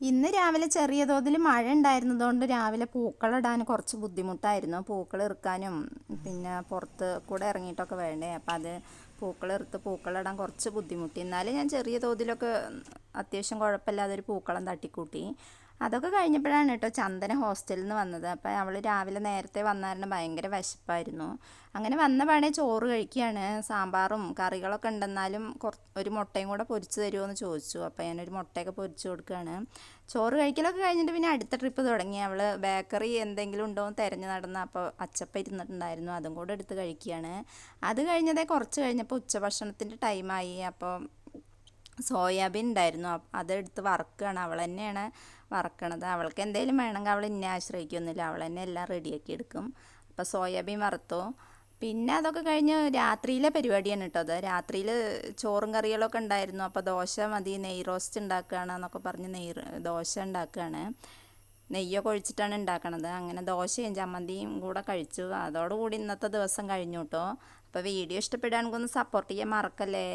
ഇന്ന് രാവിലെ ചെറിയ തോതിൽ മഴ ഉണ്ടായിരുന്നതുകൊണ്ട് രാവിലെ പൂക്കളിടാൻ കുറച്ച് ബുദ്ധിമുട്ടായിരുന്നു. പൂക്കൾ ഇറുക്കാനും പിന്നെ പുറത്ത് കൂടെ ഇറങ്ങിയിട്ടൊക്കെ വേണ്ടേ. അപ്പം അത് പൂക്കളിറുത്ത് പൂക്കളിടാൻ കുറച്ച് ബുദ്ധിമുട്ടി. എന്നാലും ഞാൻ ചെറിയ തോതിലൊക്കെ അത്യാവശ്യം കുഴപ്പമില്ലാതെ ഒരു പൂക്കളം തട്ടിക്കൂട്ടി. അതൊക്കെ കഴിഞ്ഞപ്പോഴാണ് കേട്ടോ ചന്ദന ഹോസ്റ്റലിൽ നിന്ന് വന്നത്. അപ്പോൾ അവൾ രാവിലെ നേരത്തെ വന്നായിരുന്നു, ഭയങ്കര വിശപ്പായിരുന്നു. അങ്ങനെ വന്ന പാടെ ചോറ് കഴിക്കുകയാണ്. സാമ്പാറും കറികളൊക്കെ ഉണ്ടെന്നാലും ഒരു മുട്ടയും കൂടെ പൊരിച്ച് തരുമോ എന്ന് ചോദിച്ചു. അപ്പോൾ ഞാനൊരു മുട്ടയൊക്കെ പൊരിച്ച് കൊടുക്കുകയാണ്. ചോറ് കഴിക്കലൊക്കെ കഴിഞ്ഞിട്ട് പിന്നെ അടുത്ത ട്രിപ്പ് തുടങ്ങി. അവൾ ബേക്കറി എന്തെങ്കിലും ഉണ്ടോ എന്ന് തിരഞ്ഞു നടന്ന, അപ്പോൾ അച്ചപ്പം ഇരുന്നിട്ടുണ്ടായിരുന്നു, അതും കൂടെ എടുത്ത് കഴിക്കുകയാണ്. അത് കഴിഞ്ഞതേ കുറച്ച് കഴിഞ്ഞപ്പോൾ ഉച്ചഭക്ഷണത്തിൻ്റെ ടൈമായി. അപ്പോൾ സോയാബീൻ ഉണ്ടായിരുന്നു, അതെടുത്ത് വറക്കുകയാണ്. അവൾ തന്നെയാണ് വറക്കണത്. അവൾക്ക് എന്തെങ്കിലും വേണമെങ്കിൽ അവൾ എന്നെ ആശ്രയിക്കൊന്നുമില്ല, അവൾ തന്നെ എല്ലാം റെഡിയാക്കി എടുക്കും. അപ്പോൾ സോയാബീൻ വറുത്തു. പിന്നെ അതൊക്കെ കഴിഞ്ഞ് രാത്രിയിലെ പരിപാടിയാണ് കേട്ടോ. അത് രാത്രിയിൽ ചോറും കറികളൊക്കെ ഉണ്ടായിരുന്നു. അപ്പോൾ ദോശ മതി, നെയ് റോസ്റ്റ് ഉണ്ടാക്കുകയാണ് എന്നൊക്കെ പറഞ്ഞ് ദോശ ഉണ്ടാക്കുകയാണ്. നെയ്യൊക്കെ ഒഴിച്ചിട്ടാണ് ഉണ്ടാക്കണത്. അങ്ങനെ ദോശയും ചമ്മന്തിയും കൂടെ കഴിച്ചു. അതോടുകൂടി ഇന്നത്തെ ദിവസം കഴിഞ്ഞു കേട്ടോ. അപ്പോൾ വീഡിയോ ഇഷ്ടപ്പെടുകയാണെങ്കിൽ ഒന്ന് സപ്പോർട്ട് ചെയ്യാൻ മറക്കല്ലേ.